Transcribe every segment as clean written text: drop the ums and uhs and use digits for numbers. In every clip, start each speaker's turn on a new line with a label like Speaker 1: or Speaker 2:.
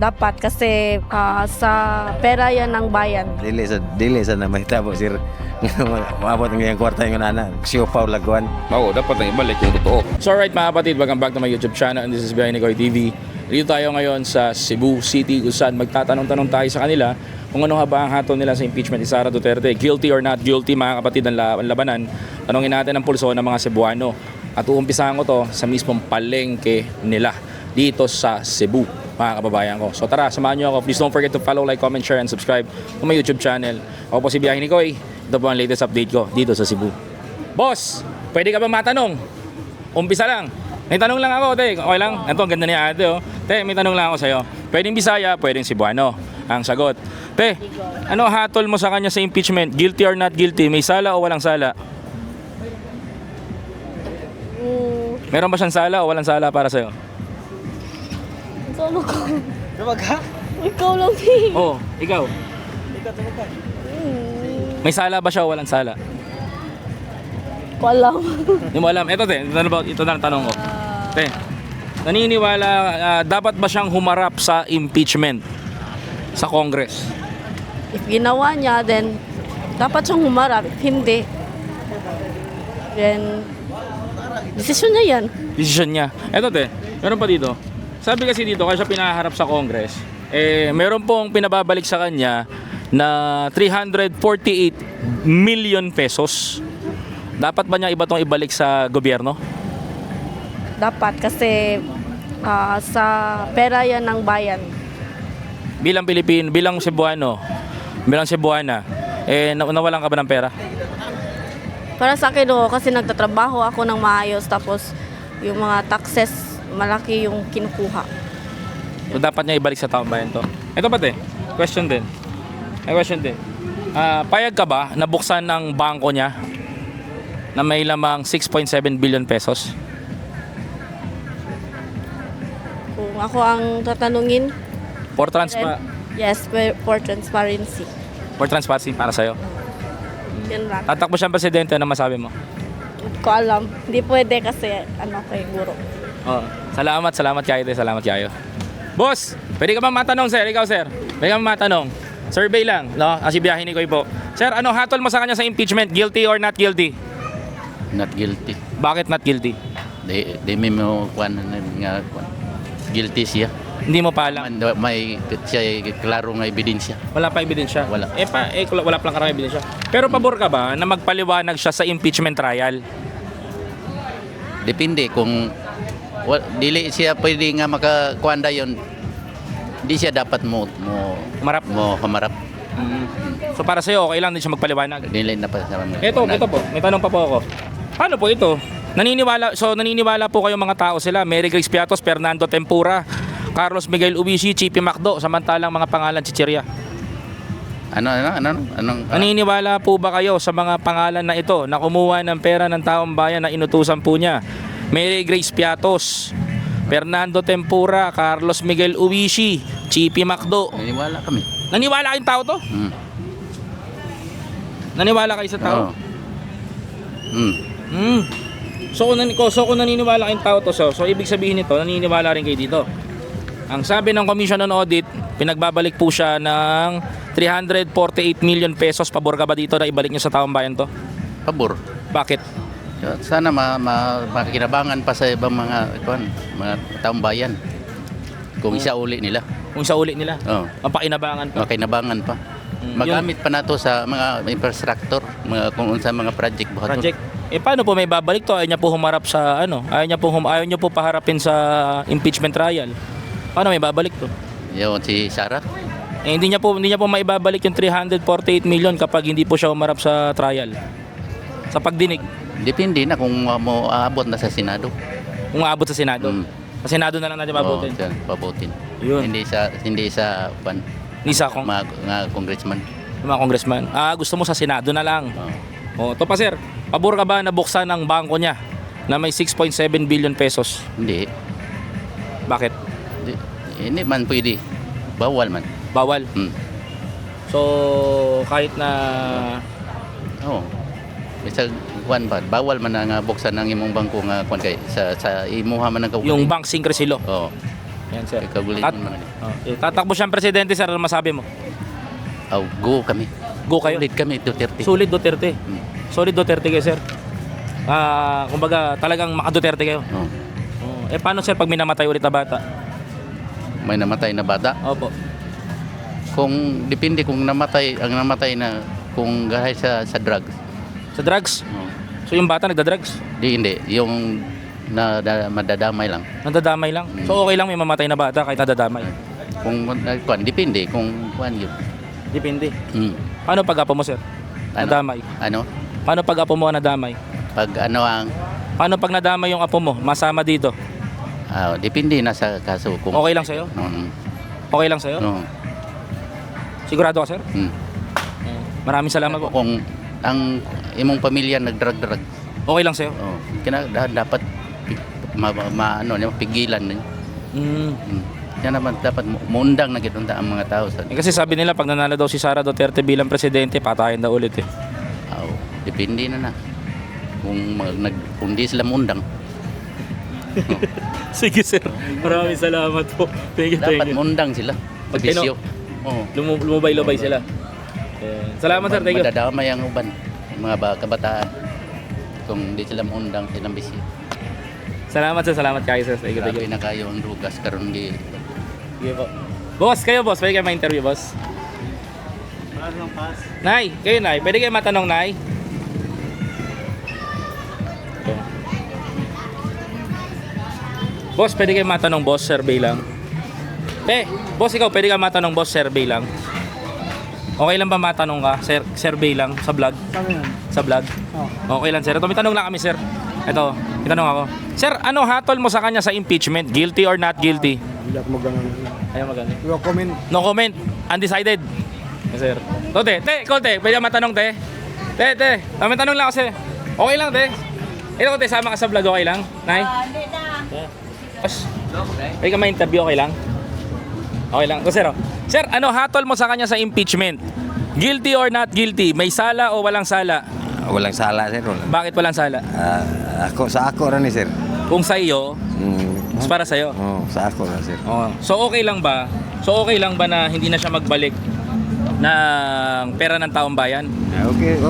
Speaker 1: Dapat kasi sa pera yan ng bayan.
Speaker 2: Dili sa na mahitabo sir. Maabot ng ganyang kwarta yung nana. Siupaw laguan.
Speaker 3: Oo, dapat na ibalik yung totoo. So alright mga kapatid, welcome back to my YouTube channel and this is Behind Nicoy TV. Dito tayo ngayon sa Cebu City kung saan magtatanong-tanong tayo sa kanila kung ano nga ba ang hatol nila sa impeachment ni Sara Duterte. Guilty or not guilty mga kapatid ang labanan. Tanongin natin ang pulso ng mga Cebuano. At uumpisahan ko to sa mismong palengke nila dito sa Cebu mga kababayan ko. So tara, samahan nyo ako. Please don't forget to follow, like, comment, share, and subscribe to my YouTube channel. Ako po si Biyahe Nicoy. Ito po ang latest update ko dito sa Cebu. Boss, pwede ka ba matanong? Umpisa lang. May tanong lang ako, te. Okay lang? Ito, ang ganda ni ate, oh. Te, may tanong lang ako sa'yo. Pwedeng Bisaya, pwedeng Cebuano. Ang sagot. Te, ano hatol mo sa kanya sa impeachment? Guilty or not guilty? May sala o walang sala? Meron ba siyang sala o walang sala para sa'yo?
Speaker 1: Solo ko. Ikaw lang eh.
Speaker 3: Oo, ikaw. May sala ba siya o walang sala?
Speaker 1: Ko alam.
Speaker 3: Hindi mo alam. Ito, te. Ito na ang tanong ko. Te, naniniwala, dapat ba siyang humarap sa impeachment sa Congress?
Speaker 1: If ginawa niya, then dapat siyang humarap. If hindi, then desisyon niya yan.
Speaker 3: Decision niya. Ito, te. Meron pa dito. Sabi kasi dito, kaya siya pinaharap sa Congress, meron pong pinababalik sa kanya na 348 million pesos. Dapat ba niya iba tong ibalik sa gobyerno?
Speaker 1: Dapat kasi sa pera yan ng bayan.
Speaker 3: Bilang Pilipino, bilang Cebuano, bilang Cebuana, nawalan ka ba ng pera?
Speaker 1: Para sa akin, kasi nagtatrabaho ako ng maayos, tapos yung mga taxes, malaki yung kinukuha.
Speaker 3: So dapat niya ibalik sa taong bayan to. Ito pa, te. Question din. May question din. Payag ka ba na buksan ng bangko niya na may lamang 6.7 billion pesos?
Speaker 1: Kung ako ang tatanungin,
Speaker 3: For
Speaker 1: yes, for transparency.
Speaker 3: transparency para sa'yo.
Speaker 1: Yan lang.
Speaker 3: Tatakbo siyang presidente, ano masabi mo?
Speaker 1: Ko alam. Hindi pwede kasi kay guro.
Speaker 3: Oh, salamat kayo, te. Salamat kayo. Boss, pwede ka ba matanong, sir? Ikaw, sir. Pwede ka ba matanong? Survey lang, no? Kasi Biyahe Nicoy po. Sir, ano hatol mo sa kanya sa impeachment? Guilty or not guilty?
Speaker 4: Not guilty.
Speaker 3: Bakit not guilty?
Speaker 4: Di may mo kwan nga kwan. Guilty siya.
Speaker 3: Hindi mo pa alam.
Speaker 4: May siya klaro nga ebidensya.
Speaker 3: Wala pa ebidensya.
Speaker 4: Wala.
Speaker 3: Wala pa lang karang ebidensya. Pero pabor ka ba na magpaliwanag siya sa impeachment trial?
Speaker 4: Depende kung dili siya pwede nga makakuanda yon. Di siya dapat mo
Speaker 3: Humarap?
Speaker 4: mo hamarap.
Speaker 3: So para sa'yo, okay lang din siya magpaliwanag.
Speaker 4: Dili na pa sa
Speaker 3: Ito po. May tanong pa po ako. Paano po ito? Naniniwala po kayo mga tao sila. Mary Grace Piatos, Fernando Tempura, Carlos Miguel Ubishi, Chippy Macdo, samantalang mga pangalan chichirya.
Speaker 4: Anong
Speaker 3: Naniniwala po ba kayo sa mga pangalan na ito na kumuha ng pera ng taong bayan na inutusan po niya? Mary Grace Piatos, Fernando Tempura, Carlos Miguel Ubishi, Chippy Macdo.
Speaker 4: Naniniwala kami.
Speaker 3: Naniwala kayong tao to? Naniwala kayo sa tao? So kung naniniwala kayong tao to, so ibig sabihin nito, naniniwala rin kayo dito. Ang sabi ng Commission on Audit, pinagbabalik po siya ng 348 million pesos. Pabor ka ba dito na ibalik niyo sa taong bayan to?
Speaker 4: Pabor.
Speaker 3: Bakit?
Speaker 4: Sana makikinabangan pa sa ibang mga taong bayan. Kung isa uli nila.
Speaker 3: Kung sa uli nila,
Speaker 4: Oh.
Speaker 3: mapakinabangan pa.
Speaker 4: Makinabangan pa. Magamit pa nato sa mga infrastructure, kung sa mga project buhaton.
Speaker 3: Project. Paano po may babalik to? Ayaw niya po humarap sa ayaw niya po paharapin sa impeachment trial. Paano may babalik to?
Speaker 4: Yun si Sara.
Speaker 3: Hindi niya po maibabalik yung 348 million kapag hindi po siya humarap sa trial. Sa pagdinig.
Speaker 4: Depende na kung mo aabot na sa Senado.
Speaker 3: Kung aabot sa Senado. Sa Senado na lang natin pabutin.
Speaker 4: Pabutin.
Speaker 3: Yun.
Speaker 4: Hindi sa
Speaker 3: Ni sa
Speaker 4: mga congressman.
Speaker 3: mga congressman. Gusto mo sa Senado na lang. To pa sir. Pabor ka ba na buksan ang bangko niya na may 6.7 billion pesos?
Speaker 4: Hindi.
Speaker 3: Bakit?
Speaker 4: Hindi man pwede. Bawal man.
Speaker 3: Bawal. So kahit na
Speaker 4: Bisa kuan ba? Bawal man nga buksan ng imong bangko nga kuan kay sa imuha man ang
Speaker 3: yung bank secrecy law. Yan, sir.
Speaker 4: Kagulit
Speaker 3: At,
Speaker 4: naman.
Speaker 3: tatakbo siyang presidente, sir. Ano masabi mo?
Speaker 4: Go kami.
Speaker 3: Go kayo.
Speaker 4: Ulit kami, Duterte.
Speaker 3: Solid Duterte.
Speaker 4: Hmm.
Speaker 3: Solid Duterte kayo, sir. Kumbaga, talagang maka-Duterte kayo.
Speaker 4: Oh.
Speaker 3: Paano, sir, pag may namatay ulit na bata?
Speaker 4: May namatay na bata.
Speaker 3: Opo.
Speaker 4: Kung depende kung namatay, ang namatay na kung gahay sa drugs.
Speaker 3: Sa drugs?
Speaker 4: Oh.
Speaker 3: So, yung bata nagda-drugs?
Speaker 4: Hindi, yung madadamay lang.
Speaker 3: Nadadamay lang? So, okay lang may mamatay na bata kahit nadadamay?
Speaker 4: Kung depende kung kuan yun.
Speaker 3: Depende.
Speaker 4: Hmm.
Speaker 3: Paano pag apo mo, sir? Nadamay.
Speaker 4: Ano?
Speaker 3: Paano pag apo mo nadamay?
Speaker 4: Pag ano ang
Speaker 3: Paano pag nadamay yung apo mo? Masama dito?
Speaker 4: depende na sa kaso kung
Speaker 3: Okay lang sa'yo? Okay lang sa'yo?
Speaker 4: No.
Speaker 3: Sigurado ka, sir?
Speaker 4: Hmm.
Speaker 3: Maraming salamat po.
Speaker 4: Kung ang imong pamilya nagdrag-drag,
Speaker 3: Okay lang sa'yo?
Speaker 4: dapat pigilan din.
Speaker 3: Mm.
Speaker 4: Yan naman dapat mundang na gitunta ang mga tao sa
Speaker 3: Kasi sabi nila pag nanalo daw si Sara Duterte bilang presidente, patayin daw ulit eh.
Speaker 4: depende na. Kung di sila mundang,
Speaker 3: Sige, sir. Maraming salamat po. Thank you,
Speaker 4: dapat mundang sila.
Speaker 3: Pag
Speaker 4: Bisyo. Oo.
Speaker 3: Lumubay-lubay sila. Salamat, sir. Thank you.
Speaker 4: Madadamay ang uban, mga kabataan. Kung di sila mundang, silang bisyo.
Speaker 3: Salamat, sir. Salamat kayo, sir. Thank you, thank
Speaker 4: Grabe
Speaker 3: you.
Speaker 4: na kayo ang drugas karon gi.
Speaker 3: Sige po. Boss, kayo, boss. Pwede kayo ma-interview, boss? Nay, kayo, Nay. Pwede kayo matanong, Nay? Ito. Boss, pwede kayo matanong, boss. Survey lang. Boss, ikaw, pwede kayo matanong, boss. Survey lang. Okay lang ba matanong ka? Survey lang sa vlog? Sa vlog? Okay lang, sir. Ito, may tanong lang kami, sir. Ito, may tanong ako. Sir, ano hatol mo sa kanya sa impeachment? Guilty or not guilty?
Speaker 5: Hindi ako magano.
Speaker 3: Ayaw magano.
Speaker 5: No comment.
Speaker 3: No comment. Undecided. Yes, sir. So, call, pwede ka matanong, te. May tanong lang kasi. Okay lang, te. Ito, te, sama ka sa vlog, okay lang? Nay? Hindi na. Boss, pwede ka ma-interview, okay lang? Okay lang. So, sir, sir, ano hatol mo sa kanya sa impeachment? Guilty or not guilty? May sala o walang sala?
Speaker 2: Walang sala, sir. Wala.
Speaker 3: Bakit walang sala?
Speaker 2: Sa ako rin, sir.
Speaker 3: Kung sa iyo, mas para sa iyo.
Speaker 2: Sa ako rin, sir.
Speaker 3: So okay lang ba? Na hindi na siya magbalik ng pera ng taong bayan?
Speaker 2: Okay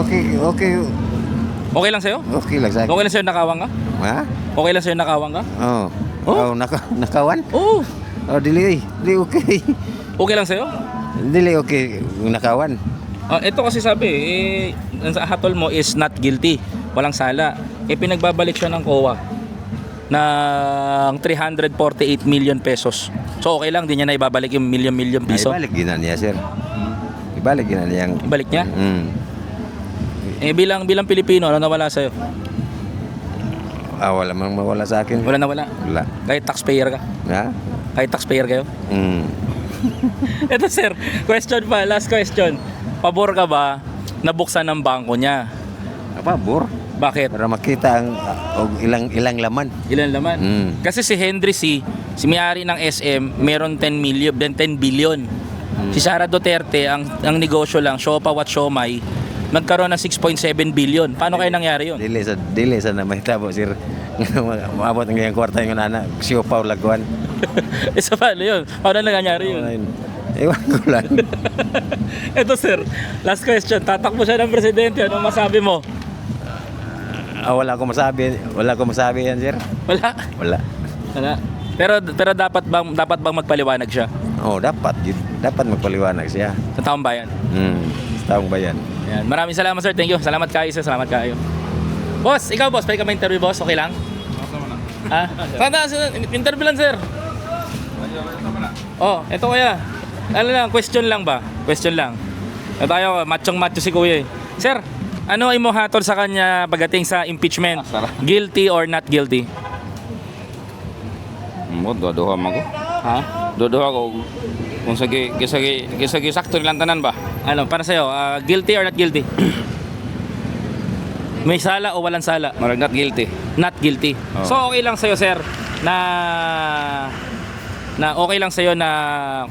Speaker 3: Okay lang sa'yo?
Speaker 2: Okay lang sa akin.
Speaker 3: Okay lang sa'yo nakawang ka?
Speaker 2: Ha?
Speaker 3: Okay lang sa'yo nakawang ka?
Speaker 2: Nakawan?
Speaker 3: Oo.
Speaker 2: Dili okay.
Speaker 3: Okay lang sa'yo?
Speaker 2: Dili okay nakawan.
Speaker 3: Ito kasi sabi, ang hatol mo is not guilty. Walang sala. Pinagbabalik siya ng COA ng 348 million pesos. So okay lang, di niya na ibabalik yung milyon piso.
Speaker 2: Ibalik gina niya, sir. Ibalik gina niya.
Speaker 3: Ibalik niya? Bilang Pilipino, ano nawala sa'yo?
Speaker 2: Wala mang mawala sa akin.
Speaker 3: Wala nawala?
Speaker 2: Wala.
Speaker 3: Kahit taxpayer ka?
Speaker 2: Ha?
Speaker 3: Kahit taxpayer kayo? Ito, sir, question pa, last question. Pabor ka ba na buksan ng bangko niya?
Speaker 2: Pabor.
Speaker 3: Bakit?
Speaker 2: Para makita ang ilang laman.
Speaker 3: Ilan laman? Kasi si Henry si may-ari ng SM, meron 10 billion. Si Sara Duterte, ang negosyo lang, Siopaw at Siomay, nagkaroon ng 6.7 billion. Paano kaya nangyari yun?
Speaker 2: Dili sa na mahitabo, sir. Maabot ng ganyang kwarta yung nana. Siopaw lagwan.
Speaker 3: Isa paano yun? Paano nangyari yun?
Speaker 2: Ewan ko lang.
Speaker 3: Ito, sir, last question. Tatakbo siya ng presidente. Ano masabi mo?
Speaker 2: Wala ko masabi yan, sir.
Speaker 3: Wala. Pero dapat bang magpaliwanag siya
Speaker 2: Dapat magpaliwanag siya.
Speaker 3: sa taong bayan?
Speaker 2: Sa taong bayan.
Speaker 3: Yan. Maraming salamat, sir. Thank you. Salamat kayo, sir. Salamat kayo. Boss, ikaw, boss. Pwede ka ma-interview, boss? Okay lang? Ha? Interview lang, sir. Ito kaya. Ano lang, question lang ba? Question lang. Tayo, machong-macho si kuya eh. Sir, ano ay mo hatol sa kanya pagdating sa impeachment? Guilty or not guilty?
Speaker 6: Dodoha man ko.
Speaker 3: Ha?
Speaker 6: Dodoha ko kung sige sakto nilang tanan ba?
Speaker 3: Ano, para sa'yo, guilty or not guilty? May sala o walang sala?
Speaker 6: Marag not guilty.
Speaker 3: Not guilty.
Speaker 6: Oh.
Speaker 3: So okay lang sa'yo, sir, na okay lang sa'yo na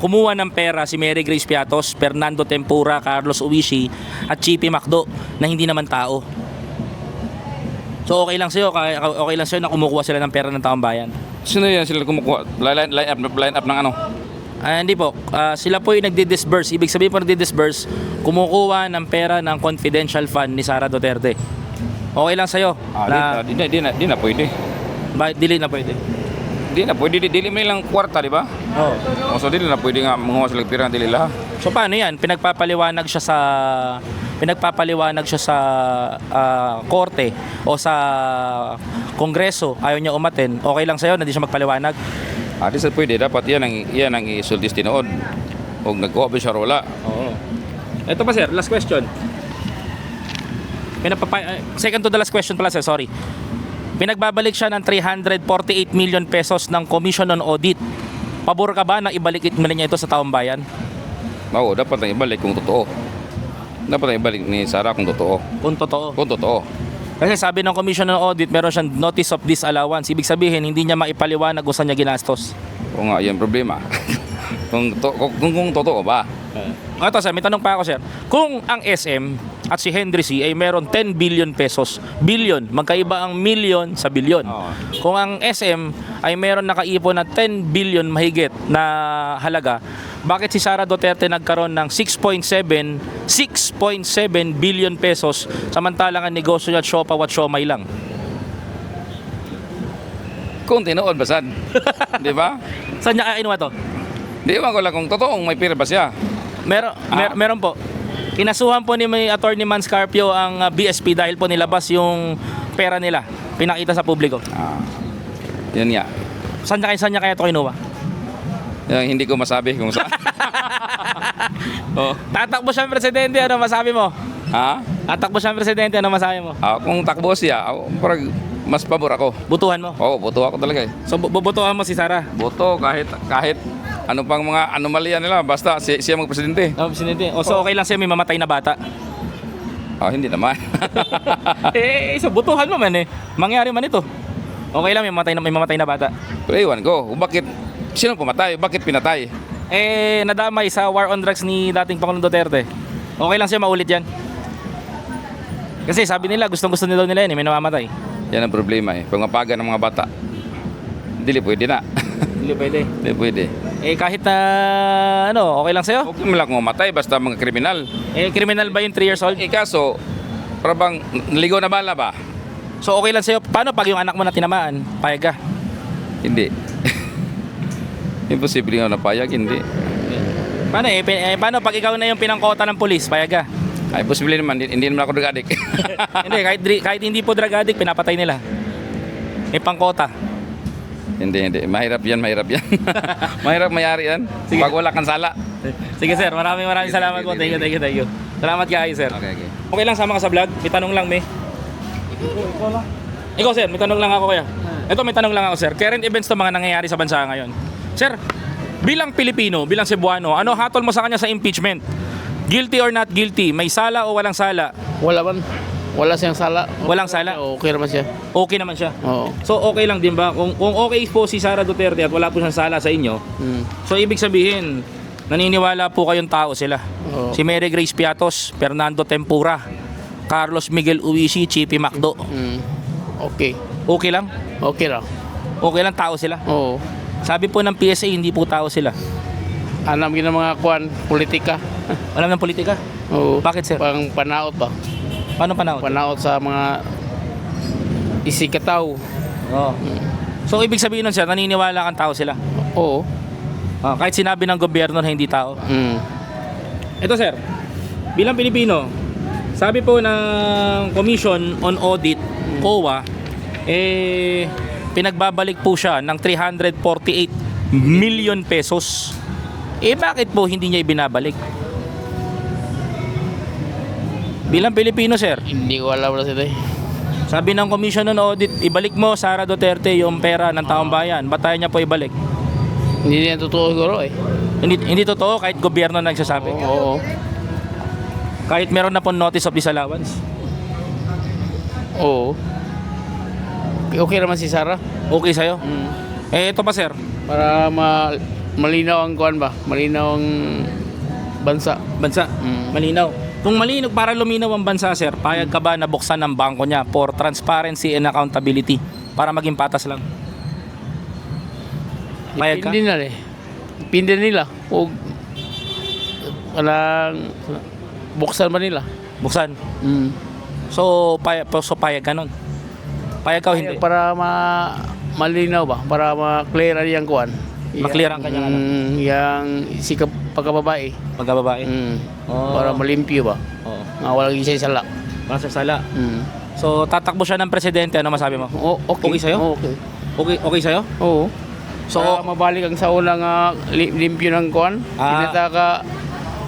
Speaker 3: kumuha ng pera si Mary Grace Piatos, Fernando Tempura, Carlos Uwishi at Chippy Macdo na hindi naman tao. So okay lang sa'yo na kumukuha sila ng pera ng taong bayan?
Speaker 6: Sino yan sila kumukuha? Line up ng ano?
Speaker 3: Hindi po. Sila po yung nagdi-disburse. Ibig sabihin po nagdi-disburse, kumukuha ng pera ng confidential fund ni Sara Duterte. Okay lang sa'yo?
Speaker 6: Di na pwede.
Speaker 3: Dili na pwede.
Speaker 6: Di na pwede. Dili mo nilang kwarta, di ba?
Speaker 3: Oo.
Speaker 6: So, dili na pwede nga manguha sila pira ng dili lahat.
Speaker 3: So paano yan? Pinagpapaliwanag siya sa korte o sa kongreso, ayaw niya umaten. Okay lang sa'yo na di siya magpaliwanag?
Speaker 6: Di sa pwede. Dapat yan ang isultis tinood. Huwag nagkuha ba siya rola.
Speaker 3: Oo. Ito pa sir, last question. Second to the last question pala sir, sorry. Pinagbabalik siya ng 348 million pesos ng Commission on Audit. Pabor ka ba na ibalik niya ito sa taong bayan?
Speaker 6: Oo, dapat na ibalik kung totoo. Dapat na ibalik ni Sara kung totoo.
Speaker 3: Kung totoo.
Speaker 6: Kung totoo.
Speaker 3: Kasi sabi ng Commission on Audit, meron siyang notice of disallowance. Ibig sabihin, hindi niya maipaliwanag kung saan niya ginastos.
Speaker 6: Oo nga, yan problema. kung totoo ba?
Speaker 3: Ito sir, may tanong pa ako sir. Kung ang SM at si Henry C ay meron 10 billion pesos, billion, magkaiba ang million sa billion.
Speaker 6: Oo.
Speaker 3: Kung ang SM ay meron nakaipon na 10 billion mahigit na halaga, bakit si Sara Duterte nagkaroon ng 6.7 billion pesos samantalang ang negosyo niya siopaw at siomay lang?
Speaker 6: Kung tinood ba sad? Di ba?
Speaker 3: Saan niya kinuha to?
Speaker 6: Di ba ko lang kung totoong may pira ba siya?
Speaker 3: Meron po. Kinasuhan po ni may attorney Man Scarpio ang BSP dahil po nilabas yung pera nila. Pinakita sa publiko.
Speaker 6: Yan nga.
Speaker 3: Saan niya kaya ito kinuha?
Speaker 6: Yan, hindi ko masabi kung saan. Oh.
Speaker 3: Tatakbo siyang presidente, ano masabi mo?
Speaker 6: Ha?
Speaker 3: Tatakbo siyang presidente, ano masabi mo?
Speaker 6: Kung takbo siya, parang mas pabor ako.
Speaker 3: Butuhan mo.
Speaker 6: Oo, boto ako talaga eh.
Speaker 3: So bubutuhan mo si Sara?
Speaker 6: Boto kahit ano pang mga anomalya nila, basta siya magpresidente.
Speaker 3: Oh, presidente. O so okay lang sa'yo may mamatay na bata?
Speaker 6: Hindi naman.
Speaker 3: So butuhan mo man eh. Mangyari man ito. Okay lang may mamatay na bata.
Speaker 6: Pero iwan ko, bakit sino pumatay? Bakit pinatay?
Speaker 3: Nadamay sa war on drugs ni dating Pangulong Duterte. Okay lang siya maulit yan. Kasi sabi nila, gustong-gusto nila yan, may namamatay.
Speaker 6: Yan ang problema eh. Pangapagan ng mga bata. Dili pwede na.
Speaker 3: Hindi pwede.
Speaker 6: Dili pwede.
Speaker 3: Kahit na, okay lang sa'yo?
Speaker 6: Huwag mo lang mamatay, basta mga kriminal.
Speaker 3: Criminal ba yung 3 years old?
Speaker 6: Kaso, parang naligaw na bala ba?
Speaker 3: So okay lang sa'yo, paano pag yung anak mo na tinamaan? Payag ka?
Speaker 6: Hindi. Imposible nga napayag, hindi.
Speaker 3: Paano paano pag ikaw na yung pinangkota ng pulis? Payag ka?
Speaker 6: Ay, posible naman, hindi naman ako drug addict.
Speaker 3: Hindi, kahit hindi po drug addict, pinapatay nila. May pangkota.
Speaker 6: Hindi. Mahirap yan. Mahirap mayari yan.
Speaker 3: Sige.
Speaker 6: Pag wala kang sala.
Speaker 3: Sige sir, maraming salamat po. Thank you. Salamat kayo sir.
Speaker 6: Okay.
Speaker 3: Okay lang sama ka sa vlog? May tanong lang, may. Ikaw sir, may tanong lang ako kaya. Ito may tanong lang ako sir. Current events to mga nangyayari sa bansa ngayon. Sir, bilang Pilipino, bilang Cebuano, ano hatol mo sa kanya sa impeachment? Guilty or not guilty? May sala o walang sala?
Speaker 5: Wala man. Wala siyang sala.
Speaker 3: Walang sala?
Speaker 5: Okay naman siya.
Speaker 3: Okay naman siya.
Speaker 5: Oo.
Speaker 3: So okay lang din ba? Kung okay po si Sara Duterte at wala po siyang sala sa inyo, so ibig sabihin, naniniwala po kayong tao sila.
Speaker 5: Oo.
Speaker 3: Si Mary Grace Piatos, Fernando Tempura, Carlos Miguel Uisi, Chippy Macdo.
Speaker 5: Okay.
Speaker 3: Okay lang?
Speaker 5: Okay lang.
Speaker 3: Okay lang tao sila?
Speaker 5: Oo.
Speaker 3: Sabi po ng PSA, hindi po tao sila.
Speaker 5: Anam gina mga kwan, politika.
Speaker 3: Alam ng politika?
Speaker 5: Oo.
Speaker 3: Bakit sir?
Speaker 5: Pang panaot ba?
Speaker 3: Paano panahon?
Speaker 5: Panaot sa mga isikataw.
Speaker 3: Oo. So ibig sabihin nun sir, naniniwala kang tao sila?
Speaker 5: Oo.
Speaker 3: Kahit sinabi ng gobyerno na hindi tao? Ito sir, bilang Pilipino, sabi po ng Commission on Audit, COA, pinagbabalik po siya ng 348 million pesos. Bakit po hindi niya ibinabalik? Bilang Pilipino sir,
Speaker 5: Hindi ko alam na sila eh.
Speaker 3: sabi ng Commission on Audit, ibalik mo Sara Duterte yung pera ng taong bayan. Ba't tayo niya po ibalik?
Speaker 5: Hindi niya totoo siguro eh.
Speaker 3: Hindi totoo kahit gobyerno na nagsasabi.
Speaker 5: Oo.
Speaker 3: Kahit meron na po notice of disallowance.
Speaker 5: Oo. Okay naman si Sara.
Speaker 3: Okay sa'yo? Ito pa sir,
Speaker 5: Para malinaw ang kuan ba? Malinaw ang bansa.
Speaker 3: bansa, malinaw. Kung malinaw, para luminaw ang bansa sir, payag ka ba na buksan ang bangko niya for transparency and accountability para maging patas lang? Payag ka?
Speaker 5: Pindi na eh. Pindi nila. O kanang buksan ba nila?
Speaker 3: Buksan.
Speaker 5: Mm.
Speaker 3: So payag ka nun? Payag ka o hindi?
Speaker 5: Para malinaw ba? Para ma-clear yung kuan.
Speaker 3: Ma-clear ang kanyang ano?
Speaker 5: Yang sikap pagkababae.
Speaker 3: Pagkababae? Oh.
Speaker 5: Para malimpyo ba?
Speaker 3: Oo.
Speaker 5: Nga walang isa sala.
Speaker 3: Para sa sala. So tatakbo siya ng presidente, ano masabi mo?
Speaker 5: Okay.
Speaker 3: Okay sa'yo?
Speaker 5: Okay.
Speaker 3: Okay sa'yo?
Speaker 5: Oo.
Speaker 3: So,
Speaker 5: Para mabalik ang sa unang limpyo ng kuan. Pinata ka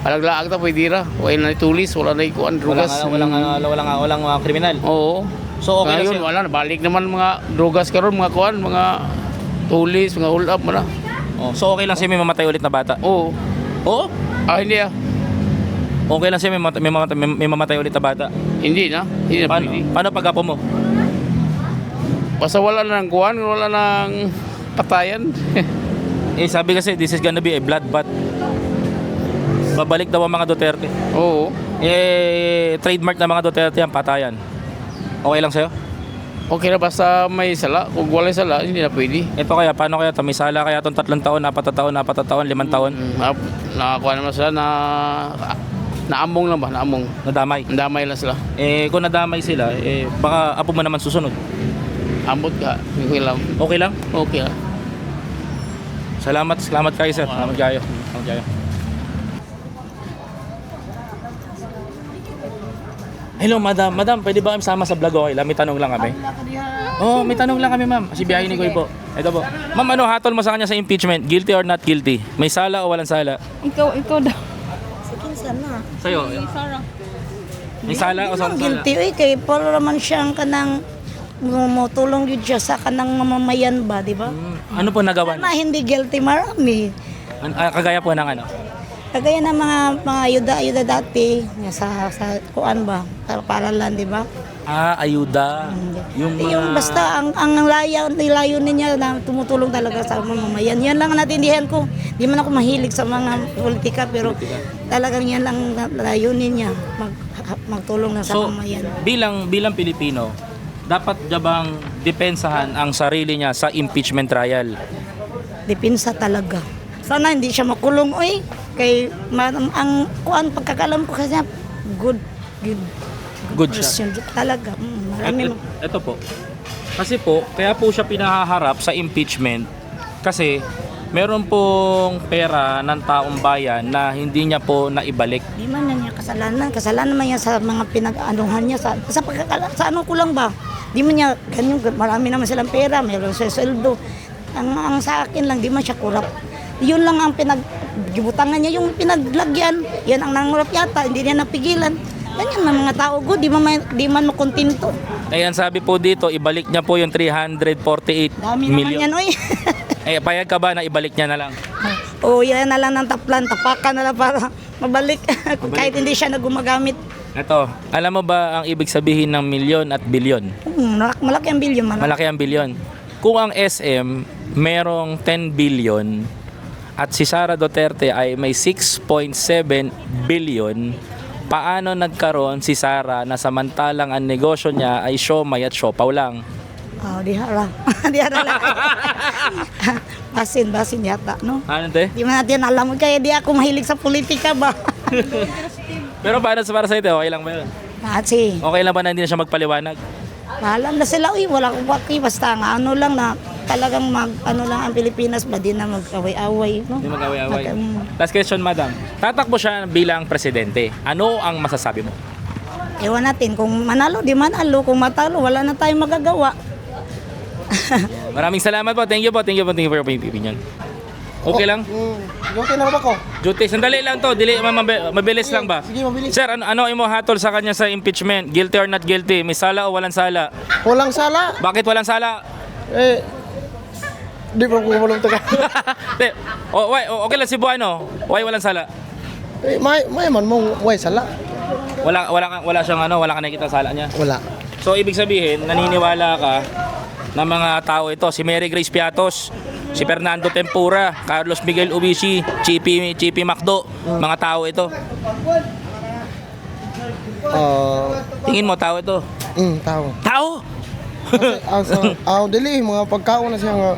Speaker 5: alaglaag ta pwede ra. Wala na tulis, wala na kuan drugas.
Speaker 3: walang kriminal.
Speaker 5: Oo.
Speaker 3: So okay
Speaker 5: Ngayon,
Speaker 3: lang
Speaker 5: wala na. Balik naman mga drugas karon, mga kuan, mga tulis, mga hold up mo na.
Speaker 3: So okay lang siya may mamatay ulit na bata?
Speaker 5: Oo.
Speaker 3: Oo?
Speaker 5: Hindi ah.
Speaker 3: Okay lang siya may mamatay ulit na bata?
Speaker 5: Hindi na. Hindi na pwede.
Speaker 3: Paano pag-apo mo?
Speaker 5: Basta wala na ng kuan, wala ng patayan.
Speaker 3: Sabi kasi this is gonna be a bloodbath. Babalik daw ang mga Duterte.
Speaker 5: Oo.
Speaker 3: Trademark ng mga Duterte ang patayan. Okay lang sa'yo?
Speaker 5: Okay na basta may sala. Kung wala sala, hindi na pwede.
Speaker 3: Ito kaya, paano kaya ito? May sala kaya itong 3 taon, 4 taon, 4 taon, 5 taon?
Speaker 5: Nakakuha naman sila na naamong lang ba? Naamong.
Speaker 3: Nadamay.
Speaker 5: Damay lang sila.
Speaker 3: Kung nadamay sila, baka apo mo naman susunod.
Speaker 5: Ambot ka. Okay lang.
Speaker 3: Okay lang?
Speaker 5: Okay lang.
Speaker 3: Salamat kayo sir. Salamat kayo. Hello madam, pwede ba kami sama sa vlog? Okay lang, may tanong lang kami. May tanong lang kami ma'am. Si Biyahe ni Koy po. Ito po. Ma'am, ano hatol mo sa kanya sa impeachment? Guilty or not guilty? May sala o walang sala?
Speaker 7: Ikaw daw. Sige, sana.
Speaker 3: Sa'yo? May sala o walang sala?
Speaker 7: Guilty, kay Paul naman siyang kanang tulong yun siya sa kanang mamamayan ba, di ba?
Speaker 3: Ano po nagawa?
Speaker 7: Sana hindi guilty, marami.
Speaker 3: Kagaya po ng ano?
Speaker 7: Kagaya ng mga ayuda dati, sa kuan ba, sa paralan, di ba?
Speaker 3: Ayuda.
Speaker 7: Yung basta ang layo niya na tumutulong talaga sa mamamayan. Yan lang ang natindihan ko. Di man ako mahilig sa mga politika, pero talagang yan lang layunin niya, magtulong na sa mamamayan.
Speaker 3: Bilang Pilipino, dapat bang depensahan ang sarili niya sa impeachment trial?
Speaker 7: Depensa talaga. Sana hindi siya makulong, oy. Kay ang kuan pagkakalam ko kasi good
Speaker 3: siya.
Speaker 7: person talaga. Marami
Speaker 3: Ito po. Kasi po, kaya po siya pinahaharap sa impeachment kasi meron pong pera ng taong bayan na hindi niya po naibalik.
Speaker 7: di man na niya kasalanan man niya sa mga pinag-anuhan niya sa ano ko lang ba. Di man niya ganyan, marami naman silang pera, mayroon siya sweldo. Ang sa akin lang di man siya kurap. Yun lang ang pinaggibutangan niya, yung pinaglagyan. Yan ang nangurap yata, hindi niya napigilan. Ganyan ng mga tao ko, di man makontento.
Speaker 3: Ayan, sabi po dito, ibalik niya po yung 348
Speaker 7: Dami naman
Speaker 3: million.
Speaker 7: yan, oy.
Speaker 3: Payag ka ba na ibalik niya na lang?
Speaker 7: Yan na lang ng tapakan na lang para mabalik. Kahit hindi siya nagumagamit.
Speaker 3: Ito, alam mo ba ang ibig sabihin ng milyon at bilyon?
Speaker 7: Malaki ang bilyon.
Speaker 3: Malaki ang bilyon. Kung ang SM merong 10 billion at si Sara Duterte ay may 6.7 billion, paano nagkaroon si Sara na samantalang ang negosyo niya ay siomay at siopaw lang?
Speaker 7: Dihara. Dihara lang. Basin yata, no?
Speaker 3: Ano te?
Speaker 7: Di man natin alam, kaya di ako mahilig sa politika ba?
Speaker 3: Pero para sa ito, okay lang ba yun?
Speaker 7: Kasi,
Speaker 3: Okay lang ba na hindi na siya magpaliwanag?
Speaker 7: alam na sila, wala akong waki, basta nga, ano lang na, talagang ano lang ang Pilipinas ba, di na mag-away-away, no?
Speaker 3: Hindi mag-away-away. Last question, madam. Tatakbo siya bilang presidente. Ano ang masasabi mo?
Speaker 7: Ewan natin, kung manalo, di manalo, kung matalo, wala na tayong magagawa.
Speaker 3: Maraming salamat po. Thank you for your opinion. Okay lang?
Speaker 8: Okay na ba ko?
Speaker 3: Duty, sandali lang to. Mabilis lang ba?
Speaker 8: Sige, mabilis.
Speaker 3: Sir, ano imo hatol sa kanya sa impeachment? Guilty or not guilty? May sala o walang sala?
Speaker 8: Walang sala.
Speaker 3: Bakit walang sala?
Speaker 8: Di ba ko malong taga?
Speaker 3: Okay lang si Buano. Why walang sala?
Speaker 8: May man mong way sala.
Speaker 3: Wala siyang wala ka nakita sala niya.
Speaker 8: Wala.
Speaker 3: So ibig sabihin, naniniwala ka na mga tao ito, si Mary Grace Piatos, si Fernando Tempura, Carlos Miguel Ubici, Chippy Macdo, mga tao ito. Tingin mo tao ito?
Speaker 8: Tao.
Speaker 3: Tao?
Speaker 8: Dili, mga pagkaon na siya nga.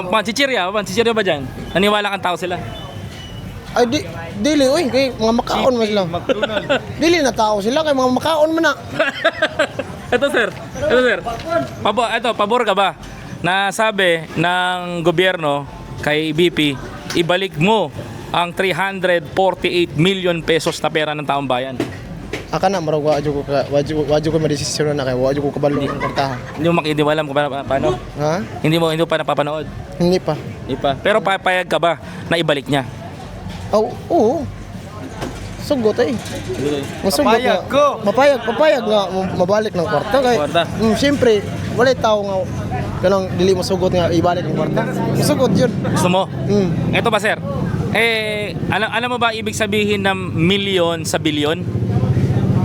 Speaker 3: Mga chichirya ba dyan? Naniwala kang tao sila?
Speaker 8: Ay, dili, uy, kay mga makaon man sila. Dili na tao sila, kay mga makaon man na.
Speaker 3: Ito sir. Pabor ka ba? Na sabi ng gobyerno kay BP, ibalik mo ang 348 million pesos na pera ng taong bayan.
Speaker 8: Aka na, marag wadyo ko madesisyon na kay wadyo ko kabalo ang kartahan.
Speaker 3: Hindi mo alam kung paano?
Speaker 8: Ha?
Speaker 3: Hindi mo pa napapanood?
Speaker 8: Hindi pa.
Speaker 3: Hindi pa. Pero papayag ka ba na ibalik niya?
Speaker 8: Oo. Sugot eh. Masugot ko. Papayag nga mabalik ng kwarta kay. Siyempre, wala tao nga kanang dili masugot nga ibalik ang kwarta. Masugot yun.
Speaker 3: Gusto mo? Ito ba sir? Alam mo ba ibig sabihin ng milyon sa bilyon?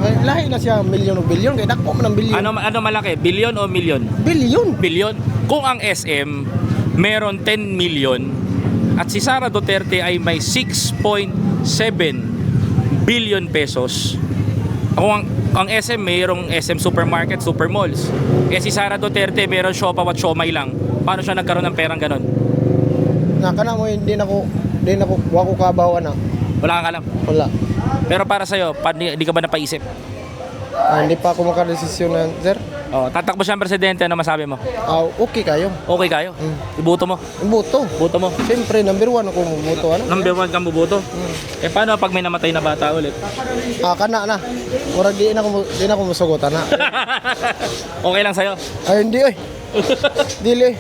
Speaker 8: Ay, lahi na siya milyon o bilyon kay dako man ang bilyon.
Speaker 3: Ano malaki? Bilyon o milyon?
Speaker 8: Bilyon.
Speaker 3: Bilyon. Kung ang SM meron 10 million at si Sara Duterte ay may 6.7 billion pesos. Kung ang SM mayroong SM supermarket, super malls. Si Sara Duterte mayroong Siopaw at Siomay lang. Paano siya nagkaroon ng perang ganon?
Speaker 8: Nakana mo hindi nako wa ko kabaw na.
Speaker 3: Wala kang alam.
Speaker 8: Wala.
Speaker 3: Pero para sa'yo, hindi ka ba napaisip?
Speaker 8: Hindi pa ako makadesisyon na, sir.
Speaker 3: Tatakbo siyang presidente, ano masabi mo?
Speaker 8: Okay kayo.
Speaker 3: Okay kayo? Iboto mo?
Speaker 8: Buto.
Speaker 3: Boto mo?
Speaker 8: Siyempre, number 1 ako buto. Ano?
Speaker 3: Number 1 kang buboto? Paano pag may namatay na bata ulit?
Speaker 8: Kana na. Murag di na ako musugot na.
Speaker 3: Okay lang sa'yo?
Speaker 8: Ay, hindi oy. Dili.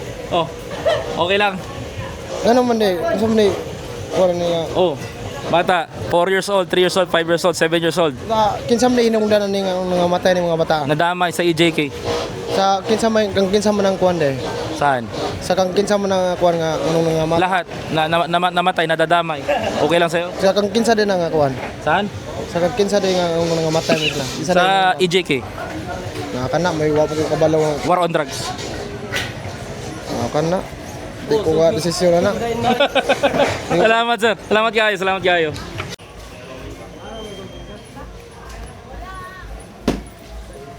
Speaker 3: Okay lang.
Speaker 8: Ano man di? Gusto man di? Wala niya.
Speaker 3: Bata, 4 years old, 3 years old, 5 years old, 7 years old.
Speaker 8: Kinsam na inungdan ni nga matay ni mga bata.
Speaker 3: Nadamay sa EJK.
Speaker 8: Sa kinsam man ang kuan de.
Speaker 3: Saan?
Speaker 8: Sa kang kinsam man ang kuan nga anong nga matay.
Speaker 3: Lahat namatay, nadadamay. Okay lang sa'yo?
Speaker 8: Sa kang kinsa din nga kuan.
Speaker 3: Saan?
Speaker 8: Sa kang kinsa din nga anong nga matay nila.
Speaker 3: Sa EJK.
Speaker 8: Kana may wa ko kabalo.
Speaker 3: War on drugs.
Speaker 8: Kana. Di ko nga desisyon na.
Speaker 3: Salamat sir. Salamat kayo.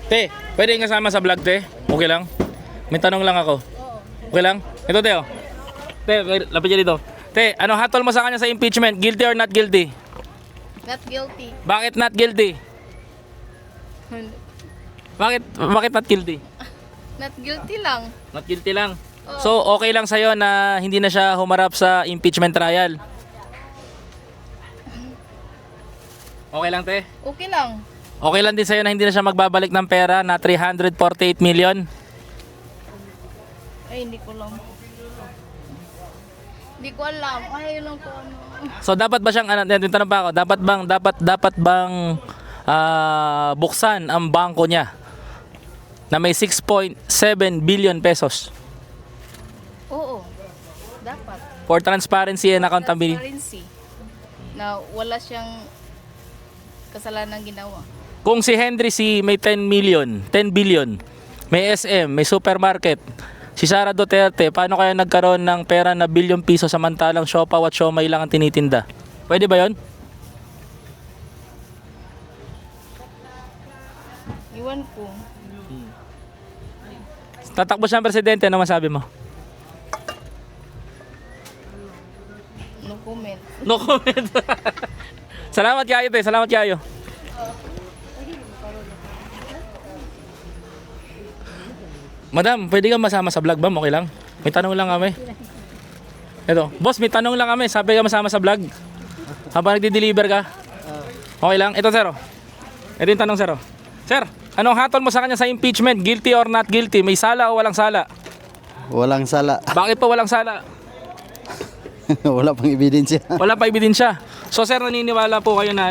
Speaker 3: Te, pwede nga sama sa vlog te? Okay lang? May tanong lang ako. Okay lang? Ito te oh. Te, lapit niya dito. Te, ano hatol mo sa kanya sa impeachment? Guilty or not guilty?
Speaker 1: Not guilty.
Speaker 3: Bakit not guilty? Bakit not guilty?
Speaker 1: Not guilty lang.
Speaker 3: Not guilty lang. So, okay lang sa'yo na hindi na siya humarap sa impeachment trial? Okay lang, te?
Speaker 1: Okay lang.
Speaker 3: Okay lang din sa'yo na hindi na siya magbabalik ng pera na 348 million?
Speaker 1: Ay, hindi ko lang. Hindi ko alam. Ay, yun lang ko ano.
Speaker 3: So, dapat ba siyang, yung tanong pa ako, dapat bang buksan ang bangko niya na may 6.7 billion pesos?
Speaker 1: Oo. Dapat.
Speaker 3: For transparency and accountability.
Speaker 1: Transparency. Na wala siyang kasalanan ginawa.
Speaker 3: Kung si Henry C. may 10 billion, may SM, may supermarket, si Sara Duterte, paano kaya nagkaroon ng pera na bilyong piso samantalang Siopaw at Siomay lang ang tinitinda? Pwede ba yon?
Speaker 1: Iwan ko.
Speaker 3: Tatakbo siyang presidente, ano masabi mo?
Speaker 1: No comment.
Speaker 3: No comment. Salamat kayo, te. Salamat kayo. Madam, pwede ka masama sa vlog ba? Okay lang? May tanong lang kami. Ito. Boss, may tanong lang kami. Sabi ka masama sa vlog? Habang nagdi-deliver ka? Okay lang? Ito, sir. Ito yung tanong, sir. Sir, anong hatol mo sa kanya sa impeachment? Guilty or not guilty? May sala o walang sala?
Speaker 9: Walang sala.
Speaker 3: Bakit po walang sala?
Speaker 9: Wala pang ebidensya.
Speaker 3: Wala pa ebidensya. So, sir, naniniwala po kayo na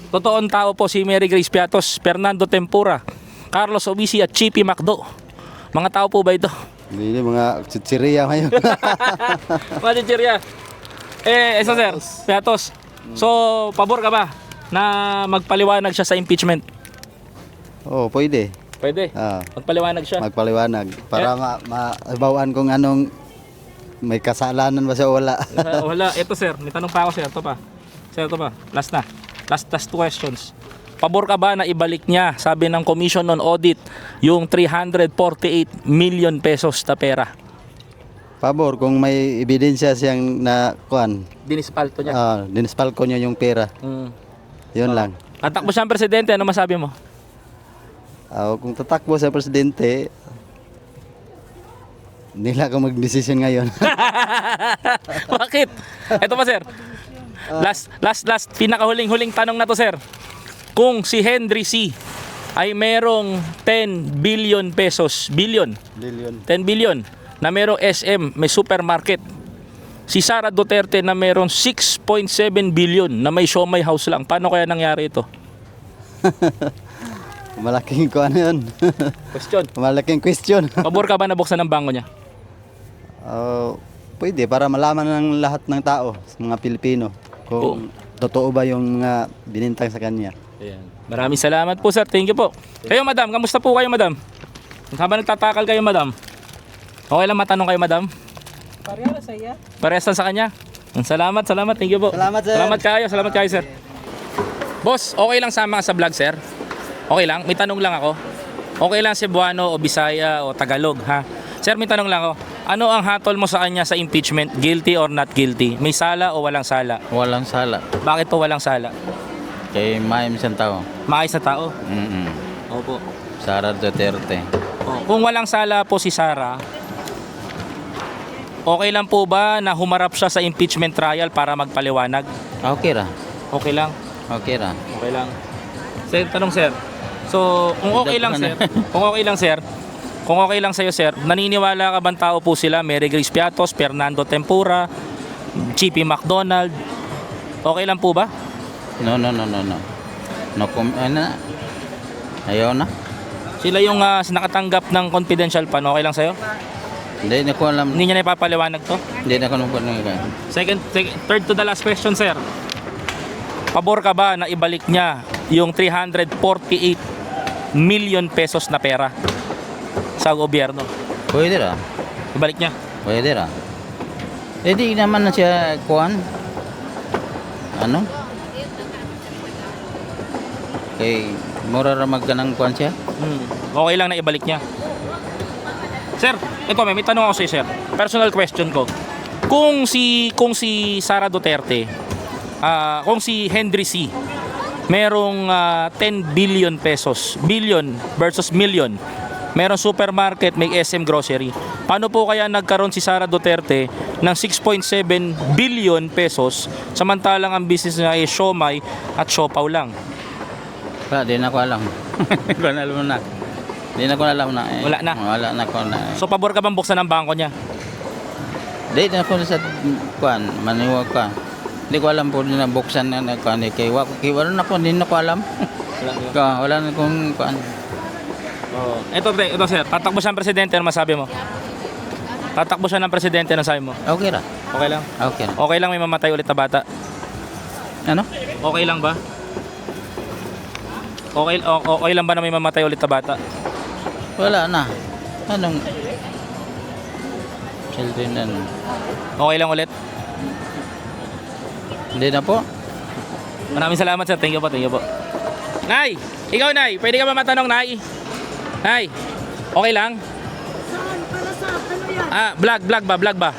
Speaker 3: totoong tao po si Mary Grace Piatos, Fernando Tempura, Carlos Obisi at Chippy Macdo. Mga tao po ba ito?
Speaker 9: Hindi, mga chichirya ngayon.
Speaker 3: Mga chichirya. Isa sir, Piatos. So, pabor ka ba na magpaliwanag siya sa impeachment?
Speaker 9: Oo, pwede.
Speaker 3: Pwede? Magpaliwanag siya?
Speaker 9: Magpaliwanag. Para mabawaan kung anong may kasalanan ba siya o wala.
Speaker 3: Wala. Ito sir, may tanong pa ako sir. Ito pa. Sir, ito pa. Last na. Last two questions. pabor ka ba na ibalik niya, sabi ng Commission on Audit, yung 348 million pesos na pera?
Speaker 9: Pabor, kung may ebidensya siyang na, kuan,
Speaker 3: Dinispalto niya.
Speaker 9: dinispalko niya yung pera. Yun lang.
Speaker 3: Tatakbo siyang presidente, ano masabi mo?
Speaker 9: Kung tatakbo sa presidente, nila ako mag-desisyon ngayon.
Speaker 3: Bakit? Ito pa, sir. Last, pinakahuling-huling tanong na to, sir. Kung si Henry C. ay merong 10 billion pesos, billion, 10 billion, na merong SM, may supermarket. Si Sara Duterte na merong 6.7 billion na may siomai house lang. Paano kaya nangyari ito?
Speaker 9: Malaking kuan yun.
Speaker 3: Question.
Speaker 9: Malaking question.
Speaker 3: Pabor ka ba na buksan ang bangko niya?
Speaker 9: Pwede, para malaman ng lahat ng tao, sa mga Pilipino, kung totoo ba yung mga binintang sa kanya.
Speaker 3: Ayan. Maraming salamat po, sir. Thank you po. Kayo, madam. Kamusta po kayo, madam? Habang nagtatakal kayo, madam. Okay lang matanong kayo, madam? Parehas lang sa kanya. Salamat. Thank you po.
Speaker 9: Salamat, sir.
Speaker 3: Salamat kayo, sir. Boss, okay lang sama ka sa vlog, sir? Okay lang? May tanong lang ako. Okay lang Cebuano o Bisaya o Tagalog, ha? Sir, may tanong lang ako. Ano ang hatol mo sa kanya sa impeachment? Guilty or not guilty? May sala o walang sala?
Speaker 4: Walang sala.
Speaker 3: Bakit po walang sala?
Speaker 4: Kay Mayim siyang tao.
Speaker 3: Maayos na tao? Opo.
Speaker 4: Sara Duterte.
Speaker 3: Kung walang sala po si Sara, okay lang po ba na humarap siya sa impeachment trial para magpaliwanag?
Speaker 4: Okay ra.
Speaker 3: Okay lang?
Speaker 4: Okay ra.
Speaker 3: Okay lang. Sir, tanong sir. So, kung okay lang sir, kung okay lang sa'yo sir, naniniwala ka bang tao po sila? Mary Grace Piatos, Fernando Tempura, Chippy McDonald, okay lang po ba?
Speaker 4: No. Ayaw na.
Speaker 3: Sila yung nakatanggap ng confidential pan, okay lang sa'yo?
Speaker 4: Hindi na ko alam.
Speaker 3: Hindi niya na ipapaliwanag to?
Speaker 4: Hindi na ko alam.
Speaker 3: Third to the last question sir. Pabor ka ba na ibalik niya yung 348 million pesos na pera sa gobyerno?
Speaker 4: Pwede ra.
Speaker 3: Ibalik niya.
Speaker 4: Pwede ra. Di naman na siya kuan. Ano? Kay mura ra magkanang kuan siya.
Speaker 3: Okay lang na ibalik niya. Sir, ito may tanong ako sa sir. Personal question ko. Kung si Sara Duterte, kung si Henry C. merong 10 billion pesos, billion versus million. Merong supermarket, may SM grocery. Paano po kaya nagkaroon si Sara Duterte ng 6.7 billion pesos samantalang ang business niya ay siomai at siopaw lang?
Speaker 4: Di na ko alam. Di na ko alam na.
Speaker 3: Wala na?
Speaker 4: Wala na ko na.
Speaker 3: So pabor ka bang buksan ang bangko niya?
Speaker 4: Di na ko sa kuan, maniwag ka. Hindi ko alam po din na buksan na kuan kay wala na ko, hindi na ko alam. Wala na kong kuan.
Speaker 3: Ito sir, tatakbo siya ng presidente, ano masabi mo? Tatakbo siya ng presidente, ano sabi mo?
Speaker 4: Okay ra.
Speaker 3: Okay lang?
Speaker 4: Okay ra.
Speaker 3: Okay lang may mamatay ulit na bata?
Speaker 4: Ano?
Speaker 3: Okay lang ba? Okay lang ba na may mamatay ulit na bata?
Speaker 4: Wala na. Anong children na?
Speaker 3: Okay lang ulit?
Speaker 4: Hindi na po.
Speaker 3: Maraming salamat sir, thank you po. Nay! Ikaw Nay, pwede ka ba matanong Nay? Nay, okay lang? Vlog ba?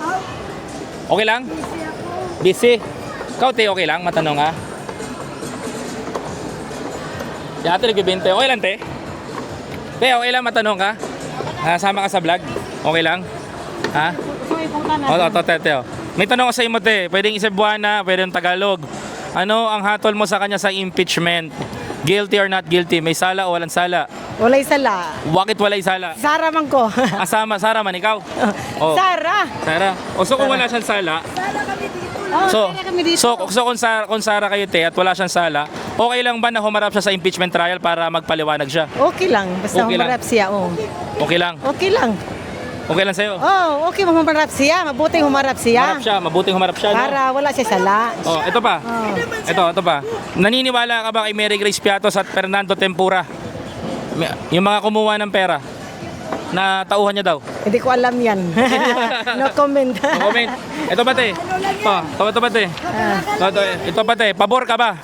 Speaker 3: Okay lang? Busy? Ikaw te, okay lang? Matanong ha? Si ate nagbibinte, okay lang te? Te, okay lang matanong ka? Sama ka sa vlog? Okay lang? Ha? Te. May tanong ko sa imo te, pwedeng Cebuana, pwedeng Tagalog. Ano ang hatol mo sa kanya sa impeachment? Guilty or not guilty? May sala o walang sala?
Speaker 10: Walay sala.
Speaker 3: Bakit walay sala?
Speaker 10: Sara man ko.
Speaker 3: Sara man ikaw? Oh.
Speaker 10: Sara.
Speaker 3: So kung wala siyang sala, kung Sara kayo te at wala siyang sala, okay lang ba na humarap siya sa impeachment trial para magpaliwanag siya?
Speaker 10: Okay lang. Basta
Speaker 3: Okay lang.
Speaker 10: humarap siya.
Speaker 3: Okay lang?
Speaker 10: Okay lang.
Speaker 3: Okay lang sa'yo?
Speaker 10: Okay humarap siya. Mabuting humarap siya.
Speaker 3: Mabuting humarap siya, no?
Speaker 10: Para wala siya sala.
Speaker 3: Ito pa. Ito pa. Naniniwala ka ba kay Mary Grace Piatos at Fernando Tempura? Yung mga kumuha ng pera na tauhan niya daw.
Speaker 10: Hindi ko alam yan. No comment.
Speaker 3: No comment. Ito pa te. Ito pa te. Pabor ka ba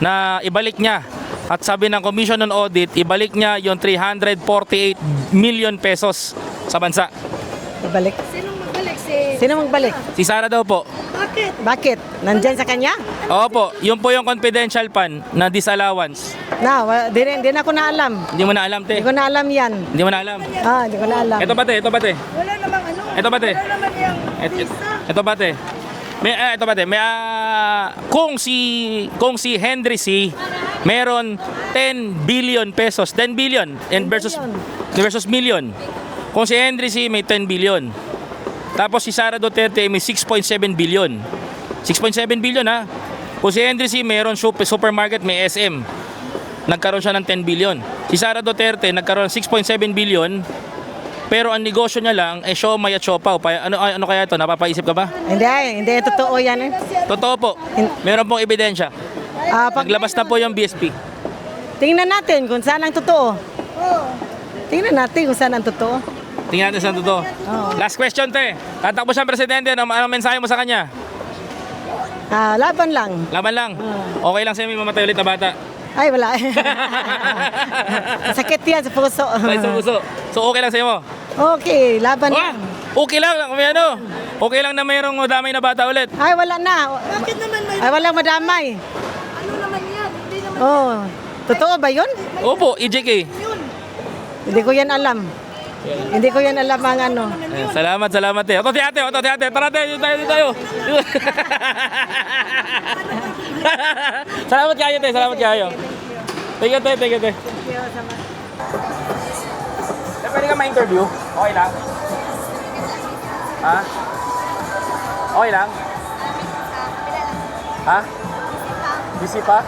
Speaker 3: na ibalik niya. At sabi ng Commission on Audit, ibalik niya yung 348 million pesos sa bansa.
Speaker 10: Ibalik. Sino magbalik?
Speaker 3: Si Sara daw po.
Speaker 10: Bakit? Nandyan sa kanya?
Speaker 3: Opo, yun po yung confidential fund na disallowance.
Speaker 10: Di na ako na alam.
Speaker 3: Hindi mo na alam, te.
Speaker 10: Hindi ko na alam yan.
Speaker 3: Hindi mo na alam.
Speaker 10: Hindi ko na alam.
Speaker 3: Ito ba, te? Ito ba, te?
Speaker 7: Wala namang ano.
Speaker 3: Ito ba, te? Ito ba, te? Ito ba, te? Kung si Henry C. meron 10 billion pesos. 10 billion versus million. Kung si Henry C. may 10 billion. Tapos si Sara Duterte may 6.7 billion. 6.7 billion ha. Kung si Henry C. mayroon supermarket, may SM. Nagkaroon siya ng 10 billion. Si Sara Duterte nagkaroon ng 6.7 billion. Pero ang negosyo niya lang ay siomay at siopaw. Ano kaya ito? Napapaisip ka ba?
Speaker 10: Hindi. Totoo yan eh.
Speaker 3: Totoo po. Meron pong ebidensya. Naglabas na po yung BSP.
Speaker 10: Tingnan natin kung saan ang totoo. Tingnan natin kung saan ang totoo.
Speaker 3: Tingnan natin sa totoo. Last question, te. Tatakbo siyang presidente. Anong mensahe mo sa kanya?
Speaker 10: Laban lang.
Speaker 3: Laban lang. Okay lang sa'yo may mamatay ulit na bata.
Speaker 10: Ay, wala. Sakit yan sa puso.
Speaker 3: Sa puso. So okay lang sa'yo mo?
Speaker 10: Okay, laban lang.
Speaker 3: Okay lang. May ano? Okay lang na mayroong damay na bata ulit.
Speaker 10: Ay, wala na.
Speaker 7: Bakit naman may...
Speaker 10: Ay, walang madamay.
Speaker 7: Ano naman yan? Hindi naman...
Speaker 10: Totoo ba yun?
Speaker 3: Opo, EJK.
Speaker 10: Hindi ko yan alam. Hindi ko yan alam ang ano.
Speaker 3: Salamat te. Oto ti ate. Tara te, tayo. Salamat kayo. Thank you te. Pwede ka ma-interview? Okay lang? Ha? Okay lang? Ha? Busy pa?